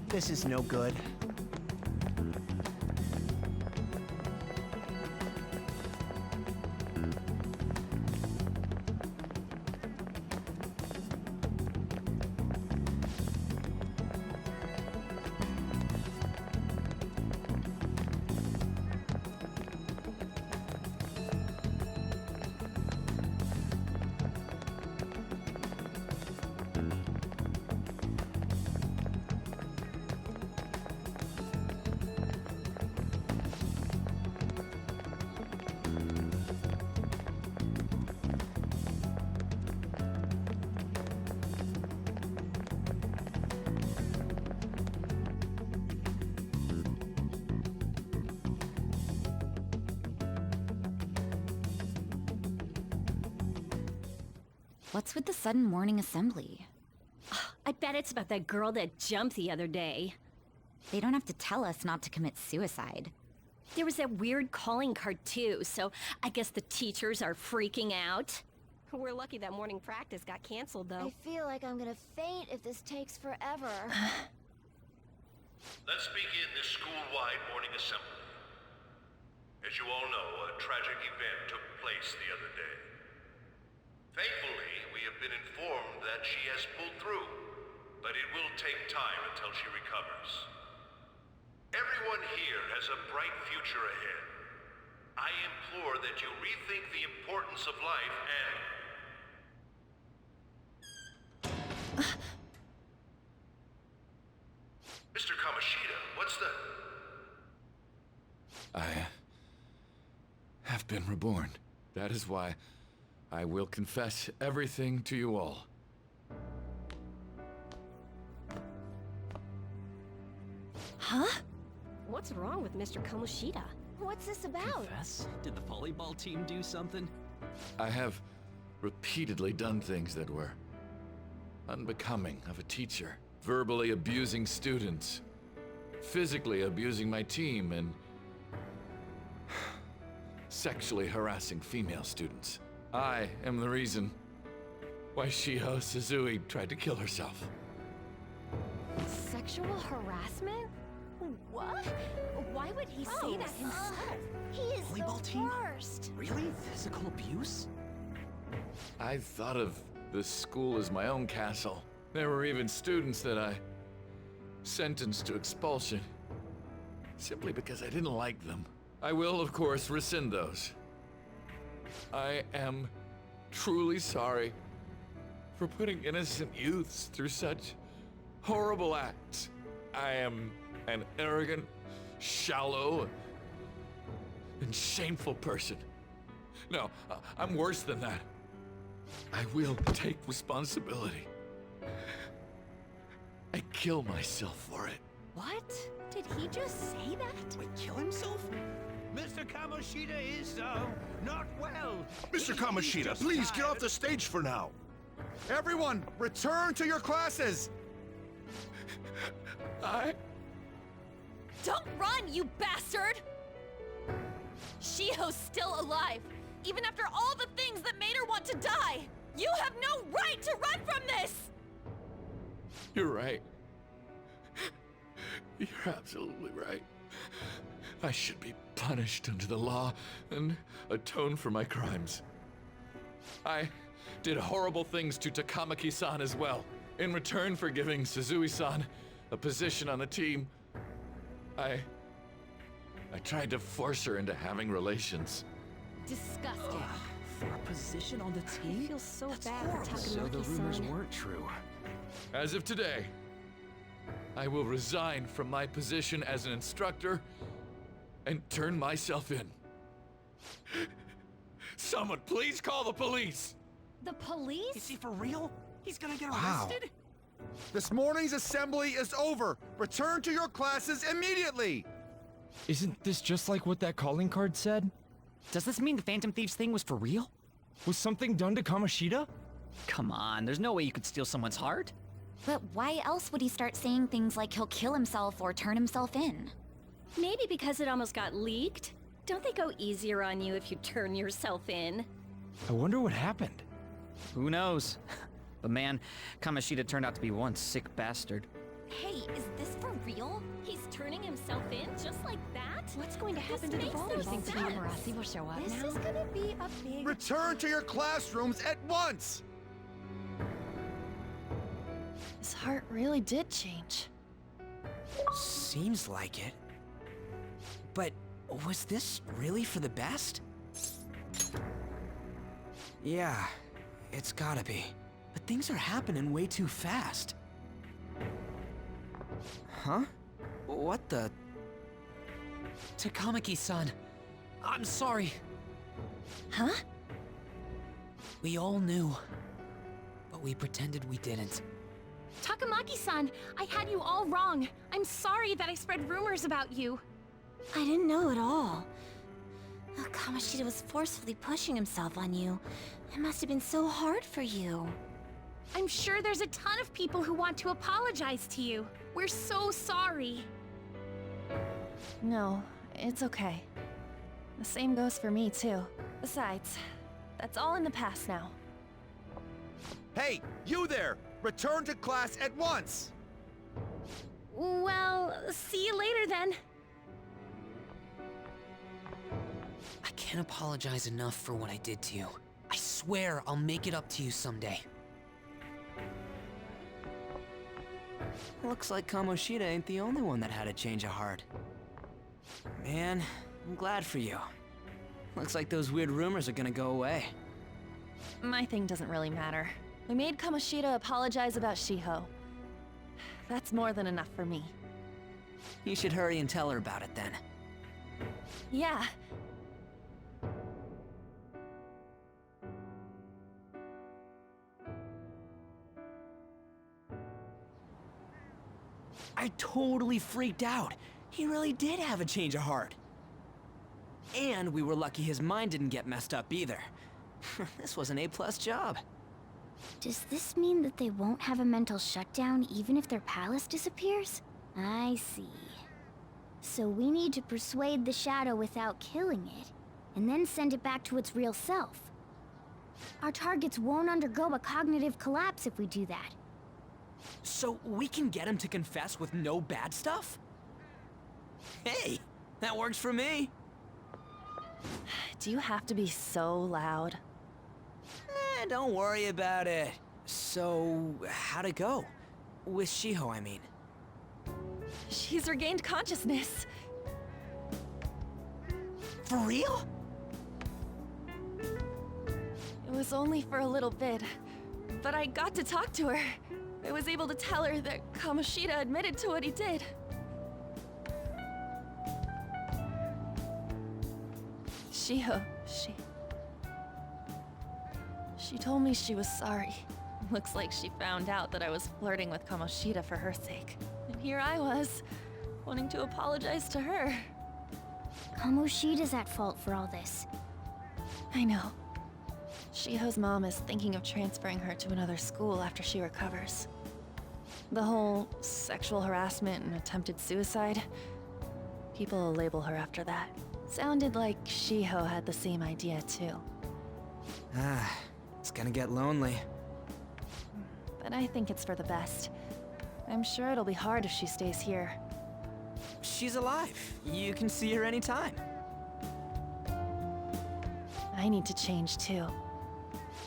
This is no good. What's with the sudden morning assembly? I bet it's about that girl that jumped the other day. They don't have to tell us not to commit suicide. There was that weird calling card too, so I guess the teachers are freaking out. We're lucky that morning practice got canceled though. I feel like I'm gonna faint if this takes forever. Let's begin this school-wide morning assembly. As you all know, a tragic event took place the other day. Thankfully, we have been informed that she has pulled through, but it will take time until she recovers. Everyone here has a bright future ahead. I implore that you rethink the importance of life and... Mr. Kamoshida, what's the... I have been reborn. That is why I will confess everything to you all. Huh? What's wrong with Mr. Kamoshida? What's this about? Confess? Did the volleyball team do something? I have repeatedly done things that were unbecoming of a teacher. Verbally abusing students, physically abusing my team, and sexually harassing female students. I am the reason why Shiho Suzui tried to kill herself. Sexual harassment? What? Why would he say that himself? He is Volleyball the team? worst. Really? Physical abuse? I thought of the school as my own castle. There were even students that I sentenced to expulsion, simply because I didn't like them. I will, of course, rescind those. I am truly sorry for putting innocent youths through such horrible acts. I am an arrogant, shallow, and shameful person. No, I'm worse than that. I will take responsibility. I kill myself for it. What? Did he just say that? Wait, kill himself? Mr. Kamoshida is, not well. Mr. Kamoshida, please get off the stage for now. Everyone, return to your classes! Don't run, you bastard! Shiho's still alive, even after all the things that made her want to die! You have no right to run from this! You're right. You're absolutely right. I should be punished under the law and atone for my crimes. I did horrible things to Takamaki-san as well. In return for giving Suzui-san a position on the team, I tried to force her into having relations. Disgusting. For a position on the I team? feel so That's bad horrible. for So the rumors Takamaki-san. weren't true. As of today, I will resign from my position as an instructor and turn myself in. Someone please call the police! The police? Is he for real? He's gonna get Wow. arrested? This morning's assembly is over. Return to your classes immediately! Isn't this just like what that calling card said? Does this mean the Phantom Thieves thing was for real? Was something done to Kamoshida? Come on, there's no way you could steal someone's heart. But why else would he start saying things like he'll kill himself or turn himself in? Maybe because it almost got leaked. Don't they go easier on you if you turn yourself in? I wonder what happened. Who knows? But man, Kamoshida turned out to be one sick bastard. Hey, is this for real? He's turning himself in just like that? What's going to happen This to the makes ball? no You think sense. Tamarasi will show up This now? is gonna be a big... Return to your classrooms at once! His heart really did change. Seems like it. But was this really for the best? Yeah, it's gotta be. But things are happening way too fast. Huh? What the? Takamaki-san, I'm sorry. Huh? We all knew, but we pretended we didn't. Takamaki-san, I had you all wrong. I'm sorry that I spread rumors about you. I didn't know at all. Kamoshida was forcefully pushing himself on you. It must have been so hard for you. I'm sure there's a ton of people who want to apologize to you. We're so sorry. No, it's okay. The same goes for me, too. Besides, that's all in the past now. Hey, you there! Return to class at once! Well, see you later then. I can't apologize enough for what I did to you. I swear I'll make it up to you someday. Looks like Kamoshida ain't the only one that had a change of heart. Man, I'm glad for you. Looks like those weird rumors are gonna go away. My thing doesn't really matter. We made Kamoshida apologize about Shiho. That's more than enough for me. You should hurry and tell her about it then. Yeah. I totally freaked out. He really did have a change of heart. And we were lucky his mind didn't get messed up either. This was an A+ job. Does this mean that they won't have a mental shutdown even if their palace disappears? I see. So we need to persuade the shadow without killing it, and then send it back to its real self. Our targets won't undergo a cognitive collapse if we do that. So we can get him to confess with no bad stuff? Hey, that works for me. Do you have to be so loud? Don't worry about it. So, how'd it go? With Shiho, I mean. She's regained consciousness. For real? It was only for a little bit, but I got to talk to her. I was able to tell her that Kamoshida admitted to what he did. Shiho, She told me she was sorry. Looks like she found out that I was flirting with Kamoshida for her sake. And here I was, wanting to apologize to her. Kamoshida's at fault for all this. I know. Shiho's mom is thinking of transferring her to another school after she recovers. The whole sexual harassment and attempted suicide, people will label her after that. Sounded like Shiho had the same idea too. It's gonna get lonely. But I think it's for the best. I'm sure it'll be hard if she stays here. She's alive. You can see her anytime. I need to change too.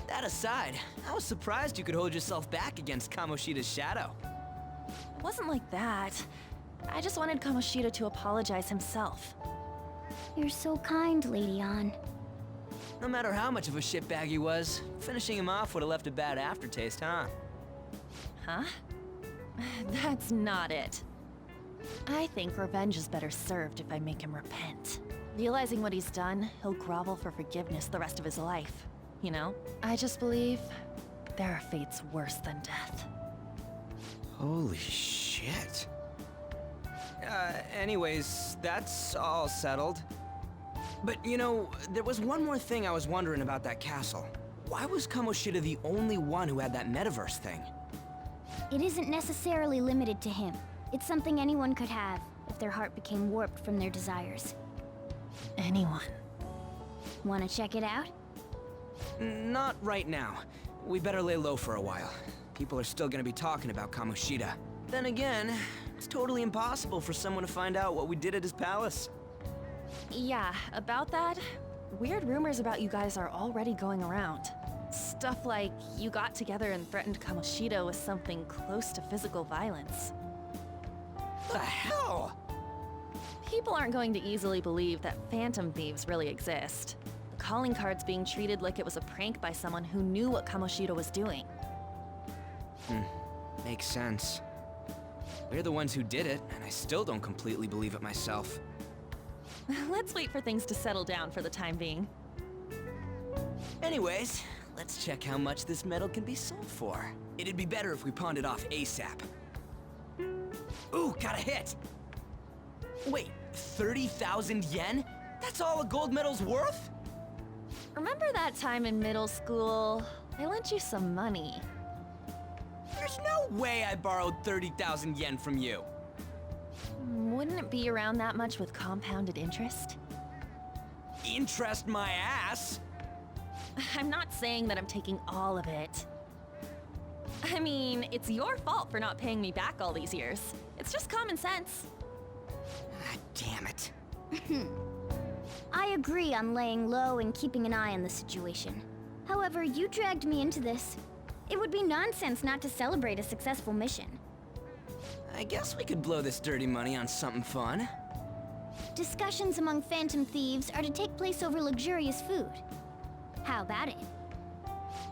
That aside, I was surprised you could hold yourself back against Kamoshida's shadow. It wasn't like that. I just wanted Kamoshida to apologize himself. You're so kind, Lady Ann. No matter how much of a shitbag he was, finishing him off would have left a bad aftertaste, huh? Huh? That's not it. I think revenge is better served if I make him repent. Realizing what he's done, he'll grovel for forgiveness the rest of his life. You know? I just believe there are fates worse than death. Holy shit. Anyways, that's all settled. But you know, there was one more thing I was wondering about that castle. Why was Kamoshida the only one who had that metaverse thing? It isn't necessarily limited to him. It's something anyone could have, if their heart became warped from their desires. Anyone. Wanna check it out? Not right now. We better lay low for a while. People are still gonna be talking about Kamoshida. Then again, it's totally impossible for someone to find out what we did at his palace. Yeah, about that, weird rumors about you guys are already going around. Stuff like you got together and threatened Kamoshida with something close to physical violence. The hell? People aren't going to easily believe that phantom thieves really exist. The calling card's being treated like it was a prank by someone who knew what Kamoshida was doing. Makes sense. We're the ones who did it, and I still don't completely believe it myself. Let's wait for things to settle down for the time being. Anyways, let's check how much this metal can be sold for. It'd be better if we pawned it off ASAP. Ooh, got a hit! Wait, 30,000 yen? That's all a gold medal's worth? Remember that time in middle school? I lent you some money. There's no way I borrowed 30,000 yen from you. Wouldn't it be around that much with compounded interest? Interest my ass? I'm not saying that I'm taking all of it. I mean, it's your fault for not paying me back all these years. It's just common sense. Ah, damn it. I agree on laying low and keeping an eye on the situation. However, you dragged me into this. It would be nonsense not to celebrate a successful mission. I guess we could blow this dirty money on something fun. Discussions among phantom thieves are to take place over luxurious food. How about it?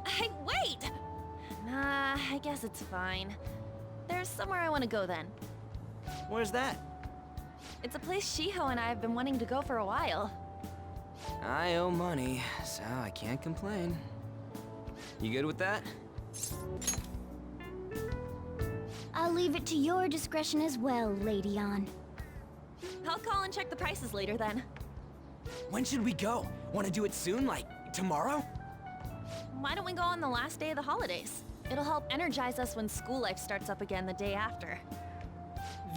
Hey, wait! Nah, I guess it's fine. There's somewhere I want to go then. Where's that? It's a place Shiho and I have been wanting to go for a while. I owe money, so I can't complain. You good with that? I'll leave it to your discretion as well, Lady On. I'll call and check the prices later then. When should we go? Want to do it soon, like tomorrow? Why don't we go on the last day of the holidays? It'll help energize us when school life starts up again the day after.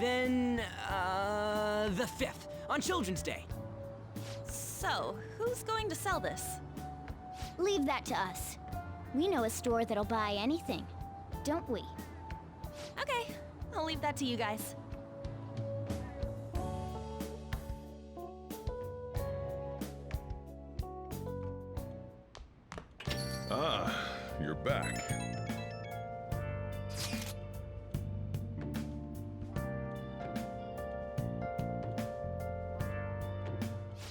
Then, the 5th, on Children's Day. So, who's going to sell this? Leave that to us. We know a store that'll buy anything, don't we? Okay, I'll leave that to you guys. Ah, you're back.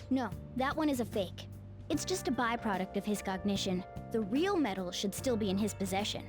No, that one is a fake. It's just a byproduct of his cognition. The real metal should still be in his possession.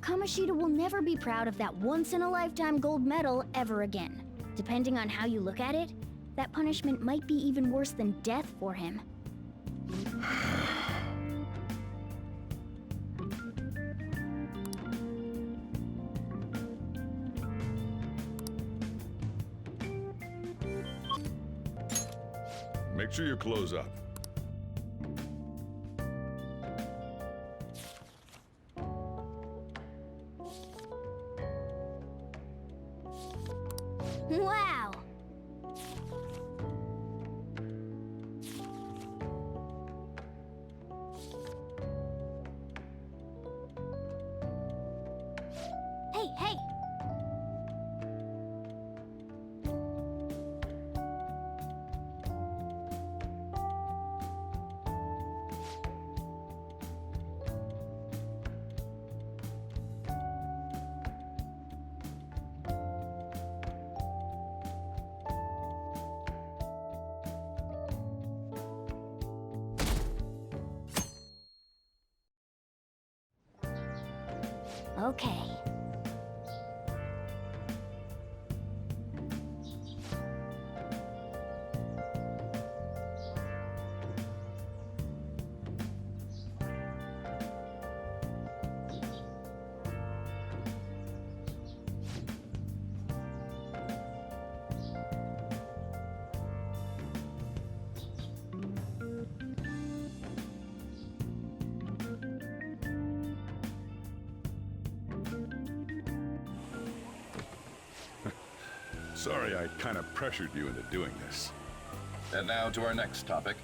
Kamoshida will never be proud of that once-in-a-lifetime gold medal ever again. Depending on how you look at it, that punishment might be even worse than death for him. Make sure you close up. Wow! Hey, hey! Okay. Sorry I kind of pressured you into doing this. And now to our next topic,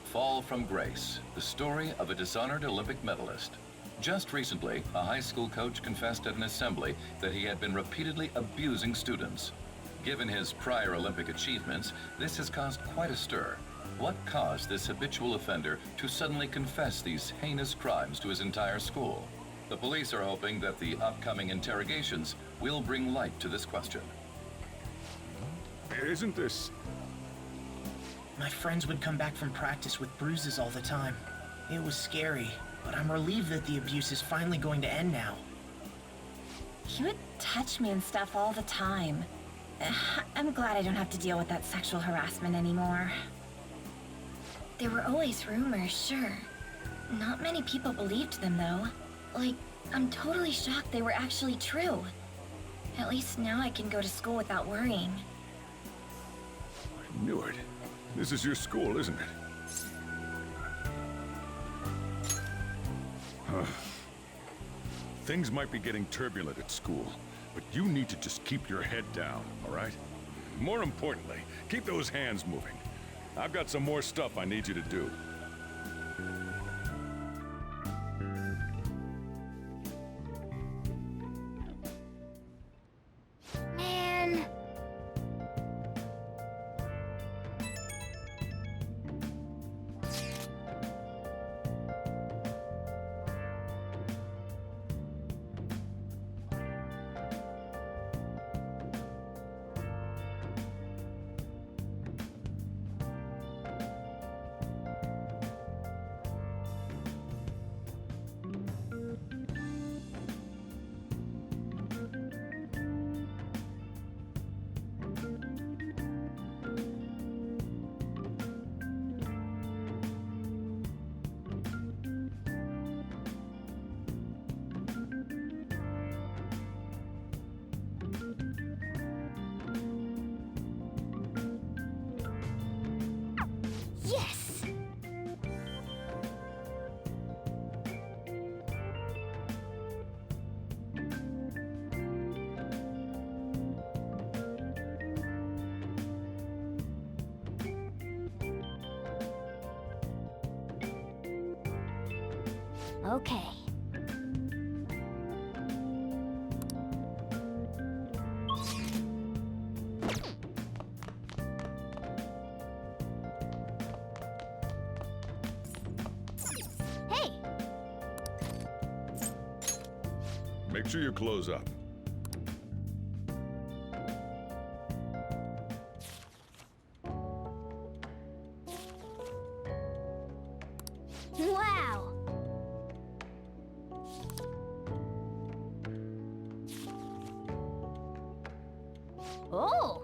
Fall from Grace, the story of a dishonored Olympic medalist. Just recently, a high school coach confessed at an assembly that he had been repeatedly abusing students. Given his prior Olympic achievements, this has caused quite a stir. What caused this habitual offender to suddenly confess these heinous crimes to his entire school? The police are hoping that the upcoming interrogations will bring light to this question. Isn't this... My friends would come back from practice with bruises all the time. It was scary, but I'm relieved that the abuse is finally going to end now. He would touch me and stuff all the time. I'm glad I don't have to deal with that sexual harassment anymore. There were always rumors, sure. Not many people believed them, though. Like, I'm totally shocked they were actually true. At least now I can go to school without worrying. I knew it. This is your school, isn't it? Things might be getting turbulent at school, but you need to just keep your head down, all right? More importantly, keep those hands moving. I've got some more stuff I need you to do. Man. Yes! Okay. Hey! Make sure you close up. Wow! Oh!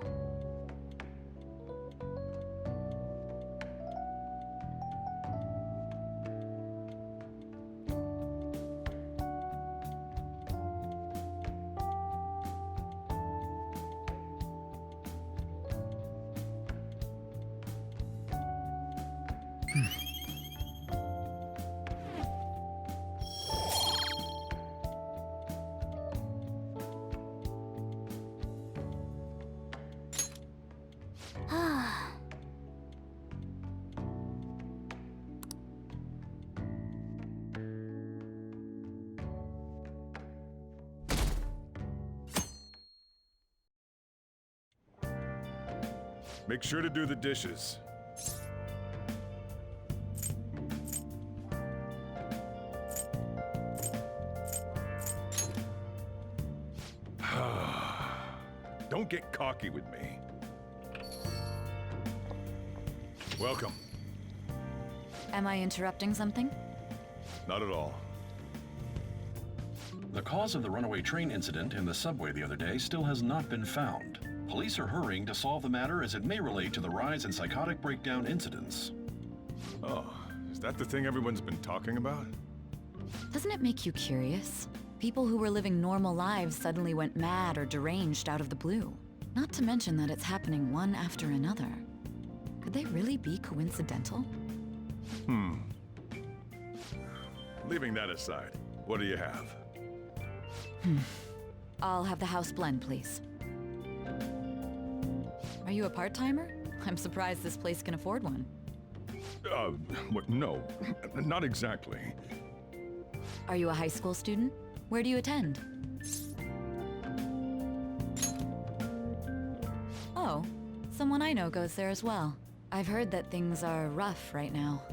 Make sure to do the dishes. Don't get cocky with me. Welcome. Am I interrupting something? Not at all. The cause of the runaway train incident in the subway the other day still has not been found. Police are hurrying to solve the matter as it may relate to the rise in psychotic breakdown incidents. Oh, is that the thing everyone's been talking about? Doesn't it make you curious? People who were living normal lives suddenly went mad or deranged out of the blue. Not to mention that it's happening one after another. Could they really be coincidental? Leaving that aside, what do you have? I'll have the house blend, please. Are you a part-timer? I'm surprised this place can afford one. What? No, not exactly. Are you a high school student? Where do you attend? Oh, someone I know goes there as well. I've heard that things are rough right now.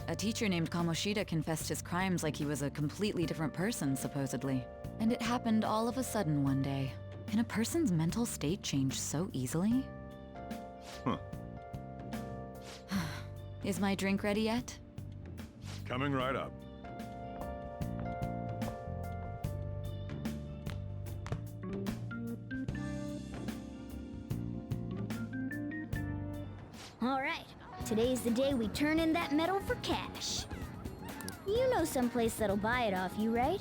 A teacher named Kamoshida confessed his crimes like he was a completely different person, supposedly. And it happened all of a sudden one day. Can a person's mental state change so easily? Huh. Is my drink ready yet? Coming right up. Alright, today's the day we turn in that metal for cash. You know someplace that'll buy it off you, right?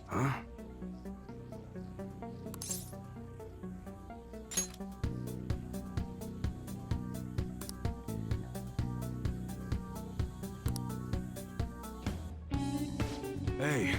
Huh? Hey.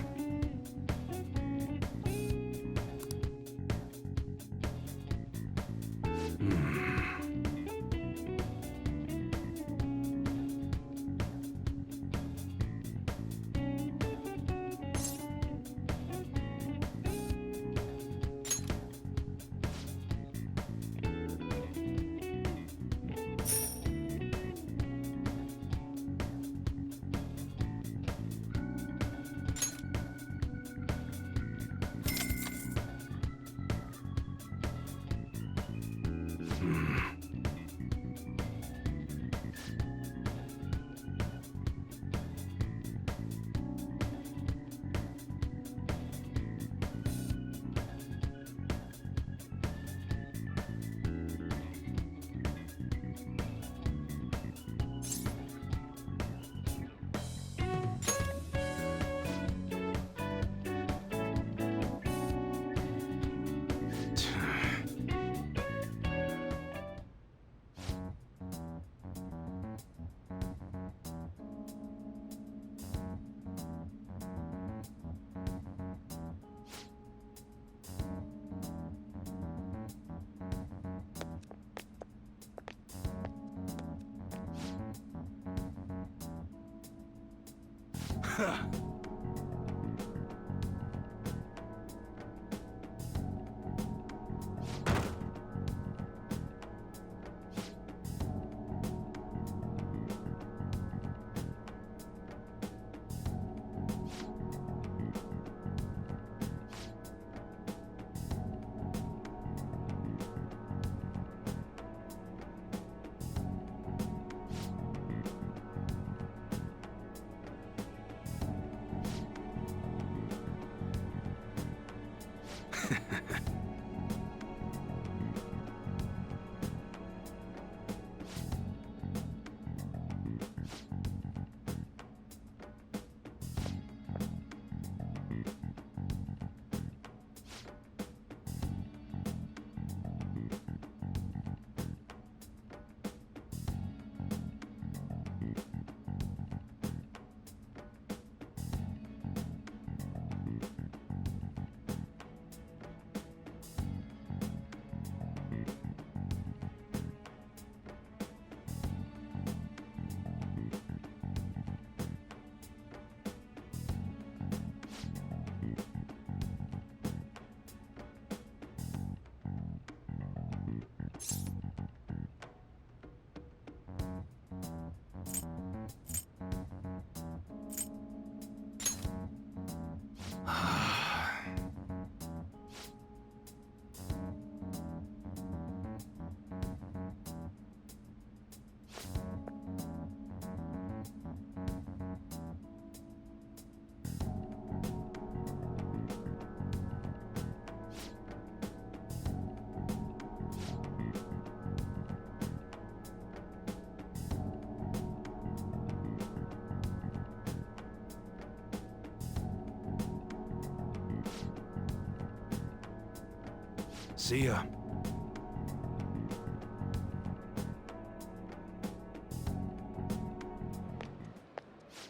See ya.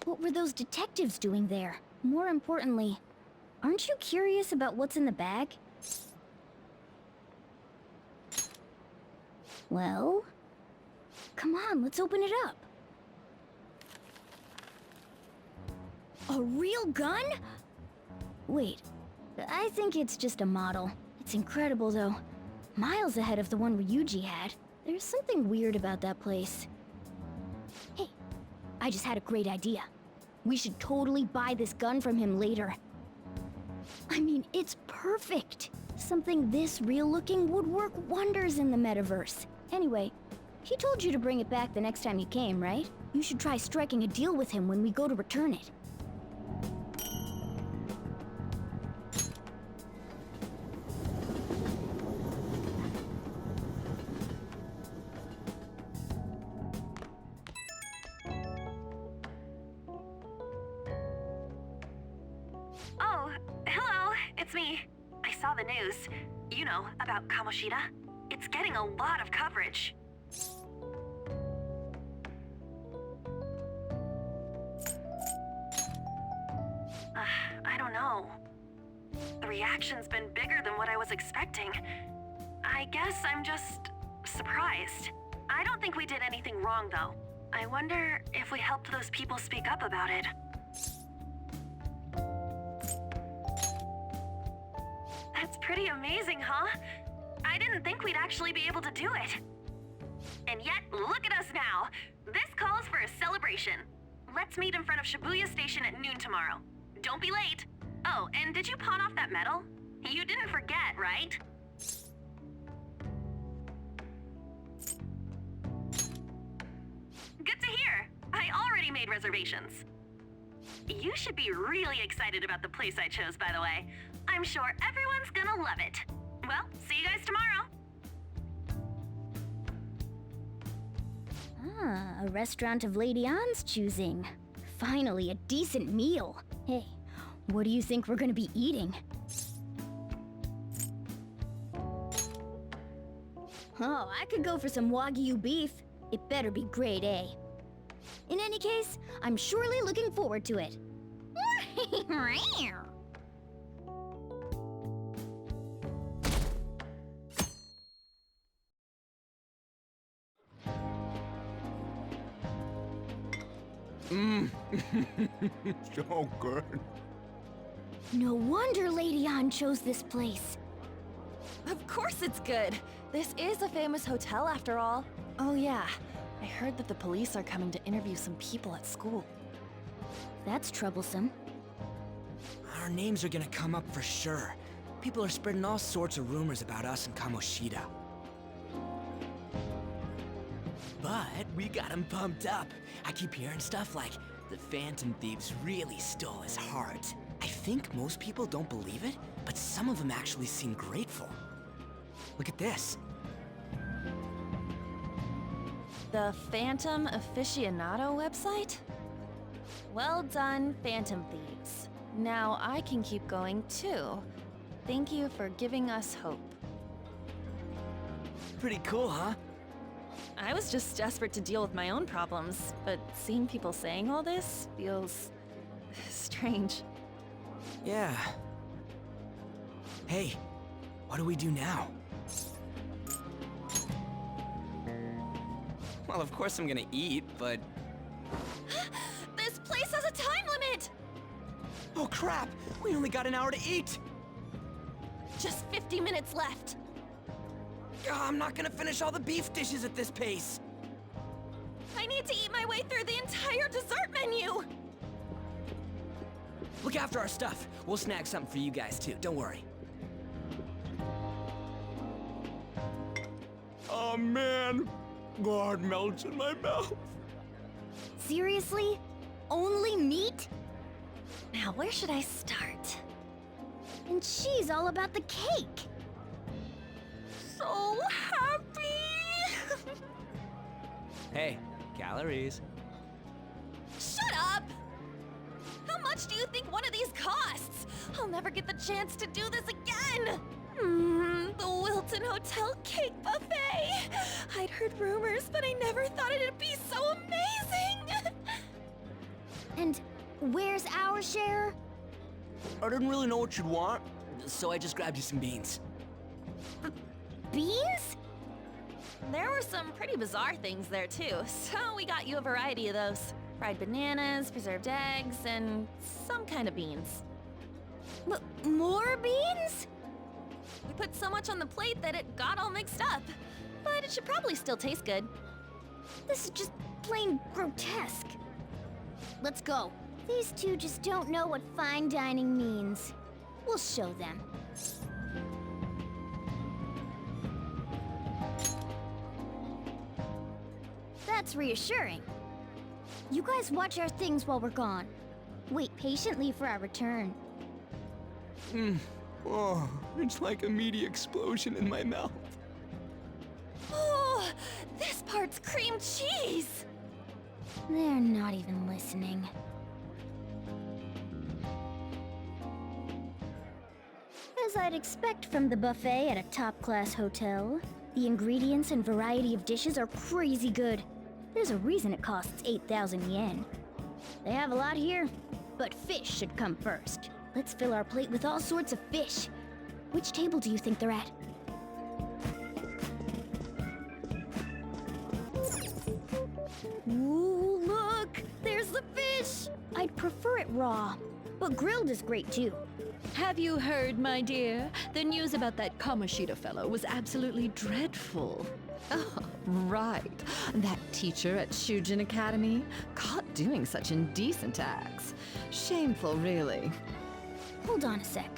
What were those detectives doing there? More importantly, aren't you curious about what's in the bag? Well, come on, let's open it up. A real gun? Wait, I think it's just a model. It's incredible, though. Miles ahead of the one Ryuji had. There's something weird about that place. Hey, I just had a great idea. We should totally buy this gun from him later. I mean, it's perfect. Something this real-looking would work wonders in the metaverse. Anyway, he told you to bring it back the next time you came, right? You should try striking a deal with him when we go to return it. Oh, hello, it's me. I saw the news. You know, about Kamoshida. It's getting a lot of coverage. I don't know. The reaction's been bigger than what I was expecting. I guess I'm just surprised. I don't think we did anything wrong, though. I wonder if we helped those people speak up about it. That's pretty amazing, huh? I didn't think we'd actually be able to do it. And yet, look at us now. This calls for a celebration. Let's meet in front of Shibuya Station at noon tomorrow. Don't be late. Oh, and did you pawn off that medal? You didn't forget, right? Good to hear. I already made reservations. You should be really excited about the place I chose, by the way. I'm sure everyone's gonna love it. Well, see you guys tomorrow. Ah, a restaurant of Lady Ann's choosing. Finally, a decent meal. Hey, what do you think we're gonna be eating? Oh, I could go for some Wagyu beef. It better be grade A. In any case, I'm surely looking forward to it. So good. No wonder Lady Ann chose this place. Of course it's good. This is a famous hotel after all. Oh yeah, I heard that the police are coming to interview some people at school. That's troublesome. Our names are gonna come up for sure. People are spreading all sorts of rumors about us and Kamoshida. But we got him pumped up. I keep hearing stuff like, the Phantom Thieves really stole his heart. I think most people don't believe it, but some of them actually seem grateful. Look at this. The Phantom Aficionado website? Well done, Phantom Thieves. Now I can keep going too. Thank you for giving us hope. Pretty cool, huh? I was just desperate to deal with my own problems, but seeing people saying all this feels strange. Yeah. Hey, what do we do now? Well, of course I'm gonna eat, but... This place has a time limit! Oh crap! We only got an hour to eat! Just 50 minutes left. I'm not gonna finish all the beef dishes at this pace. I need to eat my way through the entire dessert menu! Look after our stuff. We'll snag something for you guys too, don't worry. Oh man, God melts in my mouth. Seriously? Only meat? Now where should I start? And she's all about the cake. So happy! Hey, calories. Shut up! How much do you think one of these costs? I'll never get the chance to do this again! The Wilton Hotel Cake Buffet! I'd heard rumors, but I never thought it'd be so amazing! And where's our share? I didn't really know what you'd want, so I just grabbed you some beans. Beans? There were some pretty bizarre things there too, so we got you a variety of those. Fried bananas, preserved eggs, and some kind of beans. More beans? We put so much on the plate that it got all mixed up. But it should probably still taste good. This is just plain grotesque. Let's go. These two just don't know what fine dining means. We'll show them. That's reassuring. You guys watch our things while we're gone. Wait patiently for our return. Oh, it's like a meaty explosion in my mouth. Oh, this part's cream cheese! They're not even listening. As I'd expect from the buffet at a top-class hotel, the ingredients and variety of dishes are crazy good. There's a reason it costs 8,000 yen. They have a lot here, but fish should come first. Let's fill our plate with all sorts of fish. Which table do you think they're at? Ooh, look! There's the fish! I'd prefer it raw, but grilled is great too. Have you heard, my dear? The news about that Kamoshida fellow was absolutely dreadful. Oh, right. That teacher at Shujin Academy, caught doing such indecent acts. Shameful, really. Hold on a sec.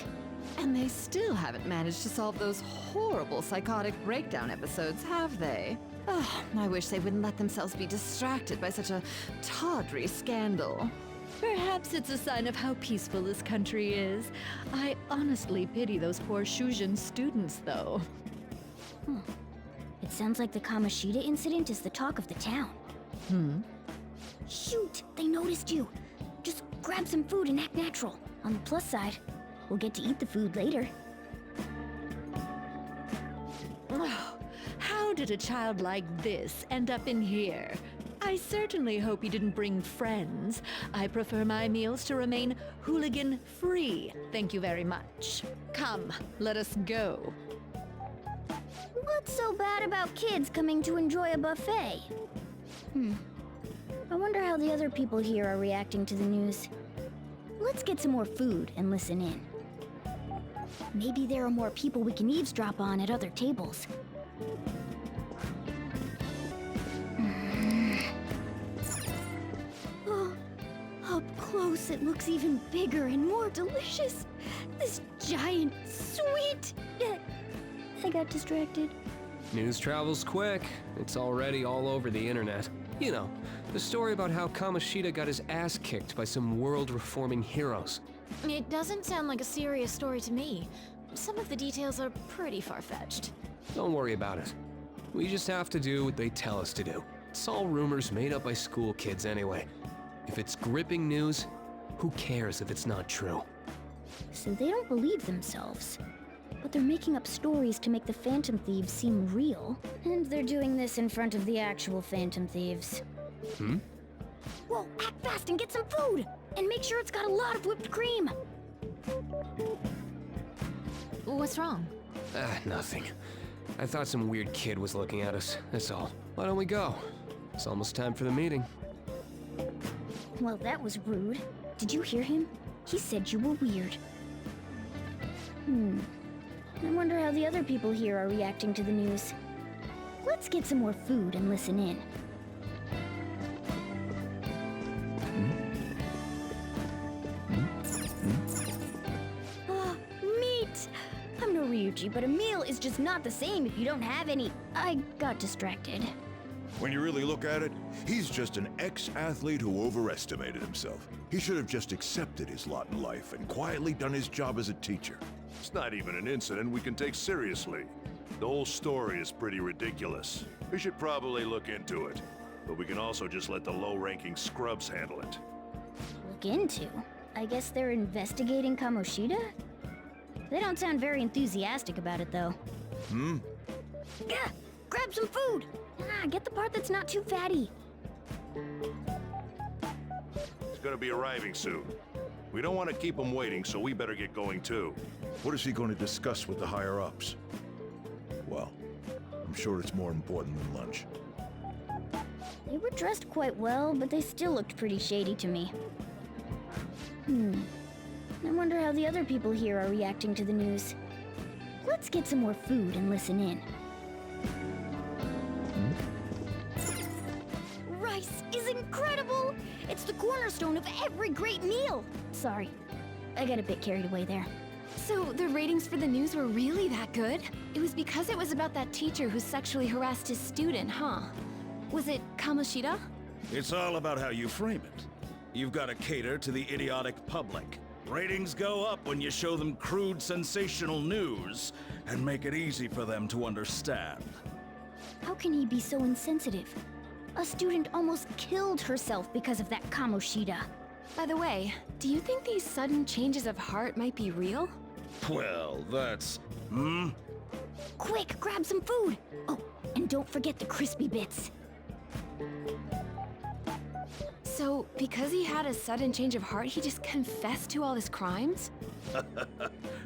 And they still haven't managed to solve those horrible psychotic breakdown episodes, have they? Oh, I wish they wouldn't let themselves be distracted by such a tawdry scandal. Perhaps it's a sign of how peaceful this country is. I honestly pity those poor Shujin students, though. It sounds like the Kamoshida incident is the talk of the town. Shoot! They noticed you! Just grab some food and act natural. On the plus side, we'll get to eat the food later. Oh, how did a child like this end up in here? I certainly hope he didn't bring friends. I prefer my meals to remain hooligan-free. Thank you very much. Come, let us go. What's so bad about kids coming to enjoy a buffet? I wonder how the other people here are reacting to the news. Let's get some more food and listen in. Maybe there are more people we can eavesdrop on at other tables. Oh, up close it looks even bigger and more delicious. This giant sweet... I got distracted. News travels quick. It's already all over the internet. You know, the story about how Kamoshida got his ass kicked by some world-reforming heroes. It doesn't sound like a serious story to me. Some of the details are pretty far-fetched. Don't worry about it. We just have to do what they tell us to do. It's all rumors made up by school kids anyway. If it's gripping news, who cares if it's not true? So they don't believe themselves. But they're making up stories to make the Phantom Thieves seem real. And they're doing this in front of the actual Phantom Thieves. Whoa, act fast and get some food! And make sure it's got a lot of whipped cream! What's wrong? Nothing. I thought some weird kid was looking at us, that's all. Why don't we go? It's almost time for the meeting. Well, that was rude. Did you hear him? He said you were weird. I wonder how the other people here are reacting to the news. Let's get some more food and listen in. Meat! I'm no Ryuji, but a meal is just not the same if you don't have any. I got distracted. When you really look at it, he's just an ex-athlete who overestimated himself. He should have just accepted his lot in life and quietly done his job as a teacher. It's not even an incident we can take seriously. The whole story is pretty ridiculous. We should probably look into it. But we can also just let the low-ranking scrubs handle it. Look into? I guess they're investigating Kamoshida? They don't sound very enthusiastic about it, though. Yeah, grab some food! Get the part that's not too fatty. He's gonna be arriving soon. We don't want to keep him waiting, so we better get going too. What is he going to discuss with the higher-ups? Well, I'm sure it's more important than lunch. They were dressed quite well, but they still looked pretty shady to me. I wonder how the other people here are reacting to the news. Let's get some more food and listen in. Rice is incredible! It's the cornerstone of every great meal! Sorry, I got a bit carried away there. So the ratings for the news were really that good? It was because it was about that teacher who sexually harassed his student, huh? Was it Kamoshida? It's all about how you frame it. You've got to cater to the idiotic public. Ratings go up when you show them crude, sensational news and make it easy for them to understand. How can he be so insensitive? A student almost killed herself because of that Kamoshida. By the way, do you think these sudden changes of heart might be real? Well, that's... Quick, grab some food! Oh, and don't forget the crispy bits. So, because he had a sudden change of heart, he just confessed to all his crimes?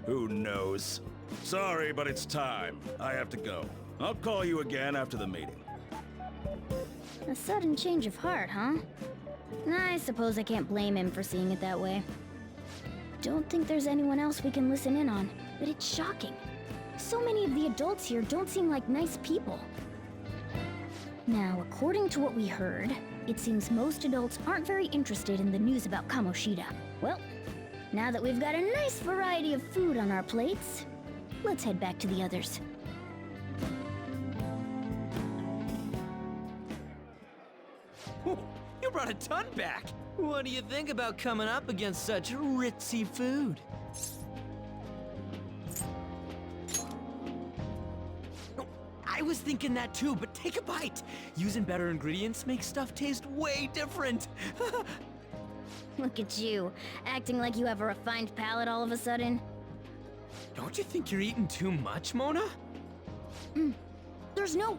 Who knows? Sorry, but it's time. I have to go. I'll call you again after the meeting. A sudden change of heart, huh? I suppose I can't blame him for seeing it that way. Don't think there's anyone else we can listen in on, but it's shocking. So many of the adults here don't seem like nice people. Now, according to what we heard, it seems most adults aren't very interested in the news about Kamoshida. Well, now that we've got a nice variety of food on our plates, let's head back to the others. You brought a ton back! What do you think about coming up against such ritzy food? I was thinking that too, but take a bite! Using better ingredients makes stuff taste way different! Look at you, acting like you have a refined palate all of a sudden. Don't you think you're eating too much, Mona? There's no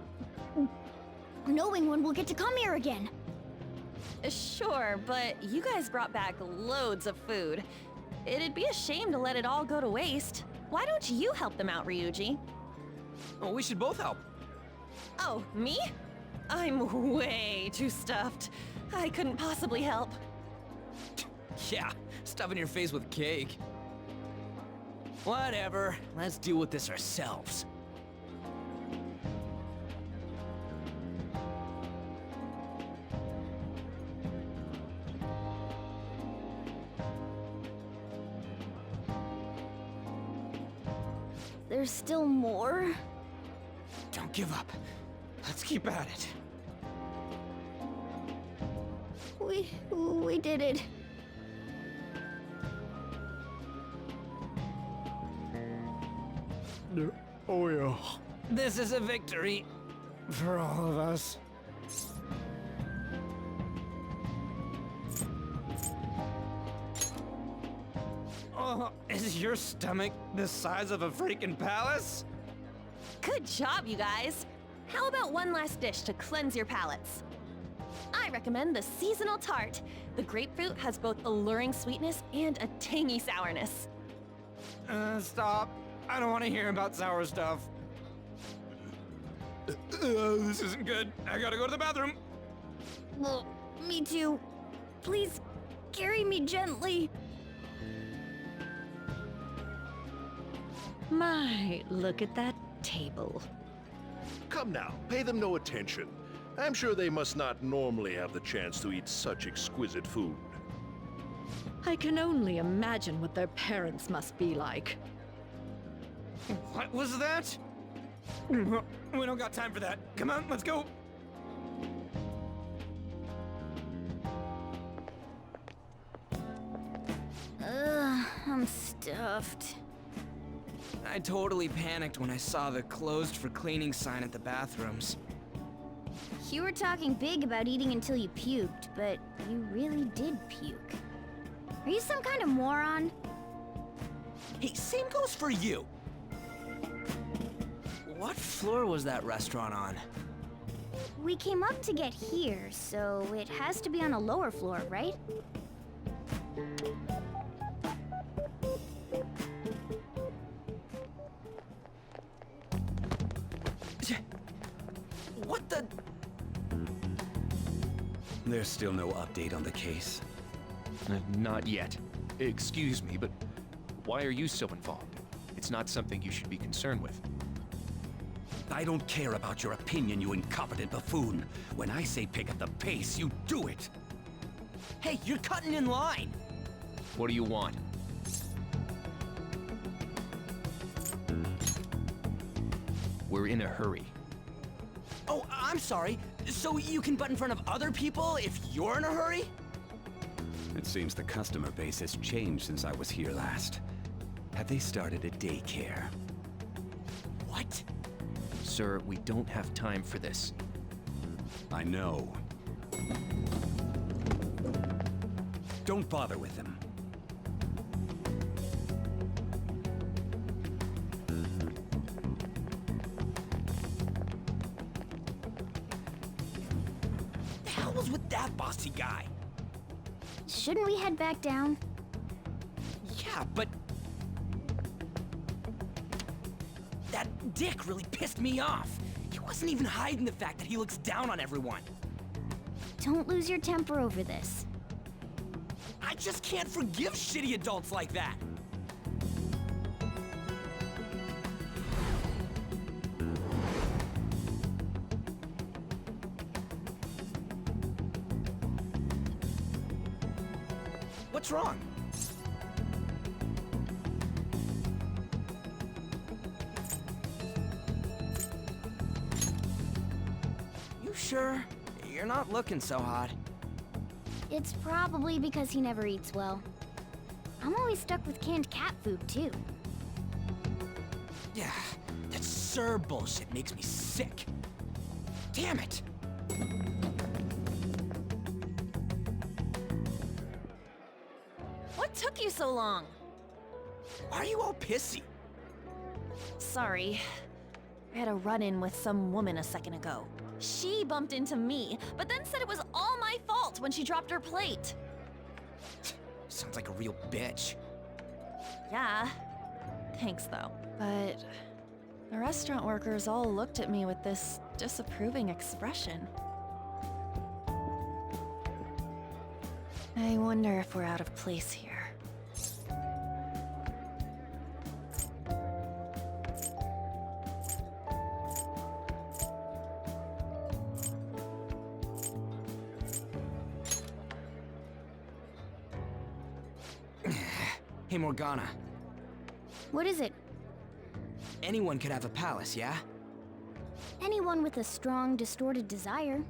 knowing when we'll get to come here again. Sure, but you guys brought back loads of food. It'd be a shame to let it all go to waste. Why don't you help them out, Ryuji? Oh, we should both help. Oh, me? I'm way too stuffed. I couldn't possibly help. Yeah, stuffing your face with cake. Whatever, let's deal with this ourselves. There's still more? Don't give up. Let's keep at it. We did it. Oh yeah. This is a victory. For all of us. Oh, is your stomach the size of a freaking palace? Good job, you guys. How about one last dish to cleanse your palates? I recommend the seasonal tart. The grapefruit has both alluring sweetness and a tangy sourness. Stop. I don't want to hear about sour stuff. This isn't good. I gotta go to the bathroom. Well, me too. Please, carry me gently. My, look at that table. Come now, pay them no attention. I'm sure they must not normally have the chance to eat such exquisite food. I can only imagine what their parents must be like. What was that? We don't got time for that. Come on, let's go. I'm stuffed. I totally panicked when I saw the closed for cleaning sign at the bathrooms. You were talking big about eating until you puked, but you really did puke. Are you some kind of moron? Hey, same goes for you. What floor was that restaurant on? We came up to get here, so it has to be on a lower floor, right? What the? There's still no update on the case. Not yet. Excuse me, but why are you so involved? It's not something you should be concerned with. I don't care about your opinion, you incompetent buffoon. When I say pick up the pace, you do it. Hey, you're cutting in line. What do you want? We're in a hurry. Oh, I'm sorry. So you can butt in front of other people if you're in a hurry? It seems the customer base has changed since I was here last. Have they started a daycare? What? Sir, we don't have time for this. I know. Don't bother with them. The hell was with that bossy guy? Shouldn't we head back down? Yeah, but... that dick really pissed me off. He wasn't even hiding the fact that he looks down on everyone. Don't lose your temper over this. I just can't forgive shitty adults like that. What's wrong? You sure? You're not looking so hot. It's probably because he never eats well. I'm always stuck with canned cat food, too. Yeah, that Sir bullshit makes me sick. Damn it! What took you so long? Why are you all pissy? Sorry. I had a run-in with some woman a second ago. She bumped into me, but then said it was all my fault when she dropped her plate. Sounds like a real bitch. Yeah. Thanks, though. But the restaurant workers all looked at me with this disapproving expression. I wonder if we're out of place here. Hey, Morgana. What is it? Anyone could have a palace, yeah? Anyone with a strong, distorted desire.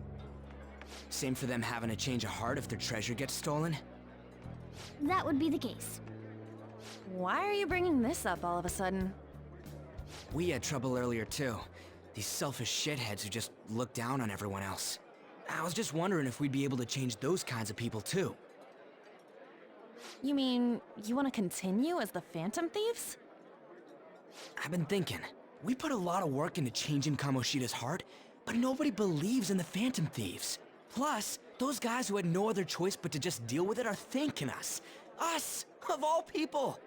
Same for them having a change of heart if their treasure gets stolen? That would be the case. Why are you bringing this up all of a sudden? We had trouble earlier, too. These selfish shitheads who just look down on everyone else. I was just wondering if we'd be able to change those kinds of people, too. You mean, you want to continue as the Phantom Thieves? I've been thinking. We put a lot of work into changing Kamoshida's heart, but nobody believes in the Phantom Thieves. Plus, those guys who had no other choice but to just deal with it are thanking us. Us, of all people!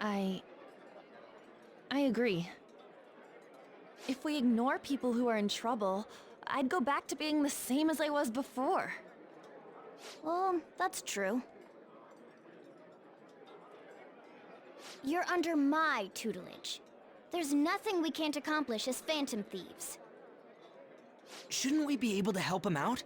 I agree. If we ignore people who are in trouble, I'd go back to being the same as I was before. Well, that's true. You're under my tutelage. There's nothing we can't accomplish as Phantom Thieves. Shouldn't we be able to help him out?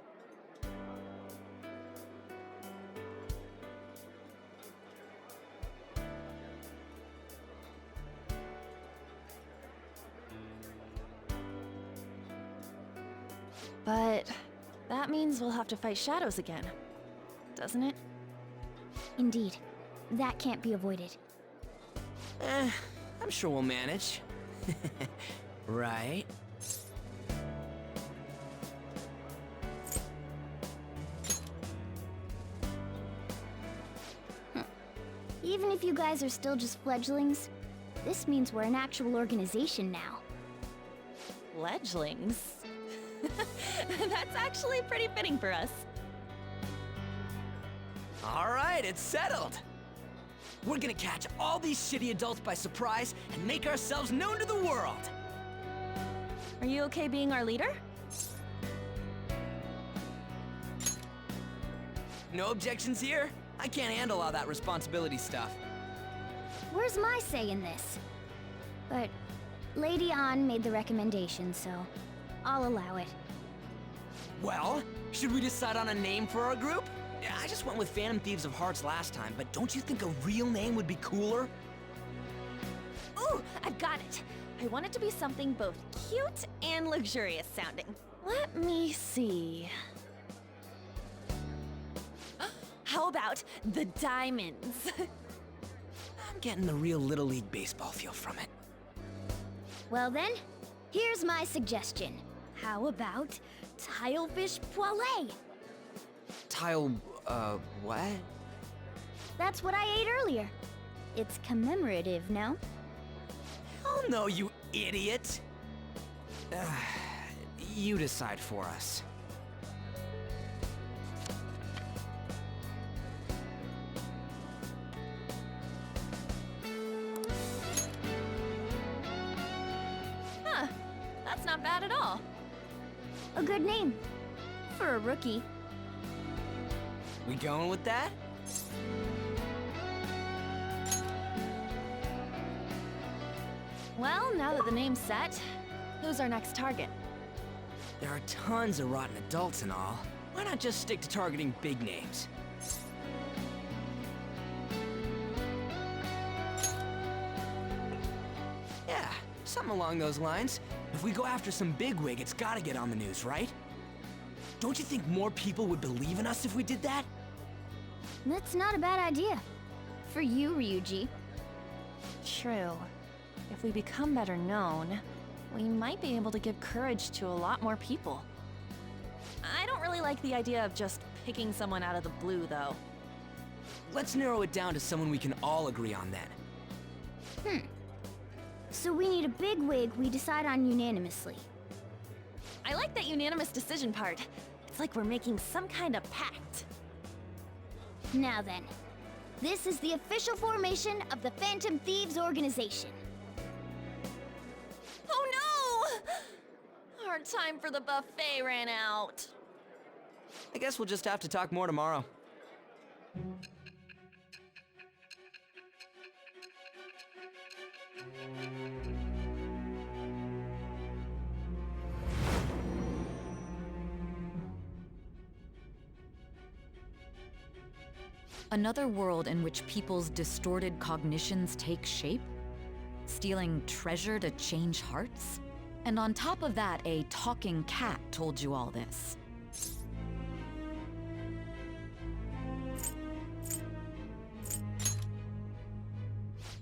But that means we'll have to fight shadows again, doesn't it? Indeed. That can't be avoided. I'm sure we'll manage. Right? Even if you guys are still just fledglings, this means we're an actual organization now. Fledglings? That's actually pretty fitting for us. All right, it's settled. We're gonna catch all these shitty adults by surprise and make ourselves known to the world. Are you okay being our leader? No objections here? I can't handle all that responsibility stuff. Where's my say in this? But Lady An made the recommendation, so I'll allow it. Well, should we decide on a name for our group? Yeah, I just went with Phantom Thieves of Hearts last time, but don't you think a real name would be cooler? Ooh, I've got it. I want it to be something both cute and luxurious sounding. Let me see. How about the Diamonds? I'm getting the real Little League Baseball feel from it. Well then, here's my suggestion. How about Tilefish Poêlée? What? That's what I ate earlier. It's commemorative, no? Oh no, you idiot! You decide for us. Huh, that's not bad at all. A good name. For a rookie. We going with that? Well, now that the name's set, who's our next target? There are tons of rotten adults and all. Why not just stick to targeting big names? Yeah, something along those lines. If we go after some bigwig, it's gotta get on the news, right? Don't you think more people would believe in us if we did that? That's not a bad idea. For you, Ryuji. True. If we become better known, we might be able to give courage to a lot more people. I don't really like the idea of just picking someone out of the blue, though. Let's narrow it down to someone we can all agree on then. So we need a bigwig we decide on unanimously. I like that unanimous decision part. It's like we're making some kind of pact. Now then, this is the official formation of the Phantom Thieves organization. Oh no! Our time for the buffet ran out. I guess we'll just have to talk more tomorrow. Another world in which people's distorted cognitions take shape? Stealing treasure to change hearts? And on top of that, a talking cat told you all this.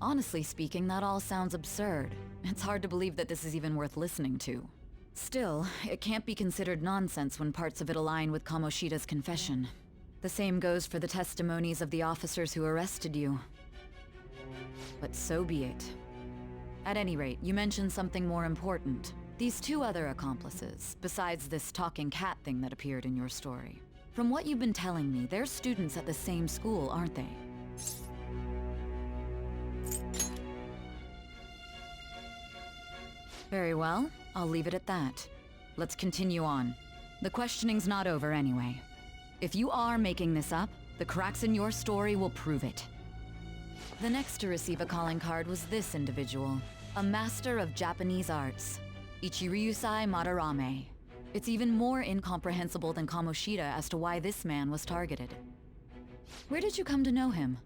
Honestly speaking, that all sounds absurd. It's hard to believe that this is even worth listening to. Still, it can't be considered nonsense when parts of it align with Kamoshida's confession. The same goes for the testimonies of the officers who arrested you. But so be it. At any rate, you mentioned something more important. These two other accomplices, besides this talking cat thing that appeared in your story. From what you've been telling me, they're students at the same school, aren't they? Very well, I'll leave it at that. Let's continue on. The questioning's not over anyway. If you are making this up, the cracks in your story will prove it. The next to receive a calling card was this individual, a master of Japanese arts, Ichiryusai Madarame. It's even more incomprehensible than Kamoshida as to why this man was targeted. Where did you come to know him?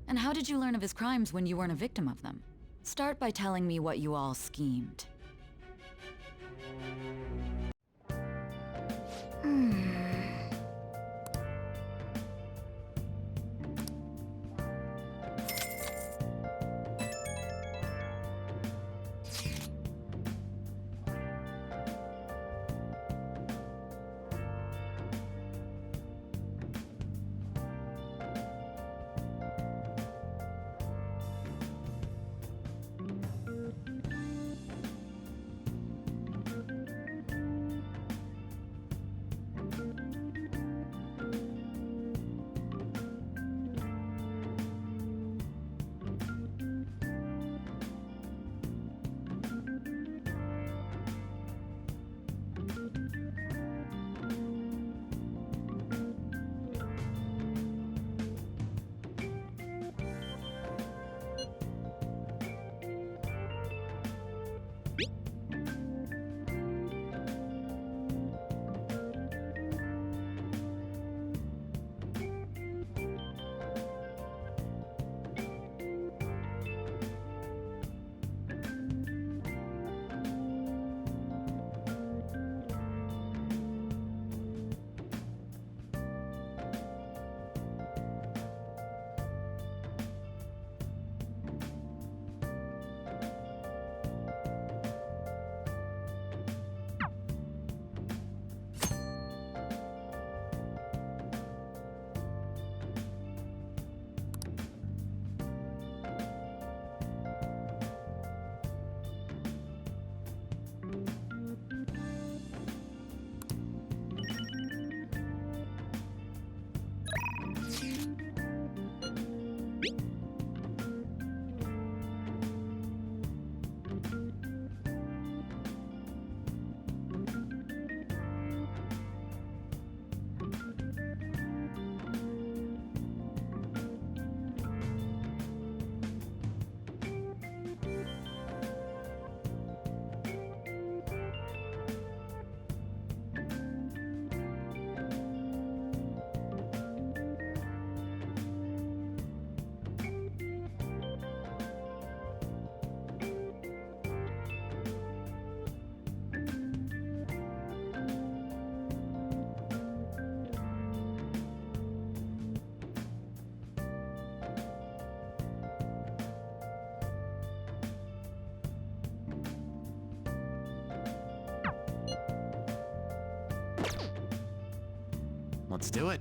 And how did you learn of his crimes when you weren't a victim of them? Start by telling me what you all schemed. Let's do it.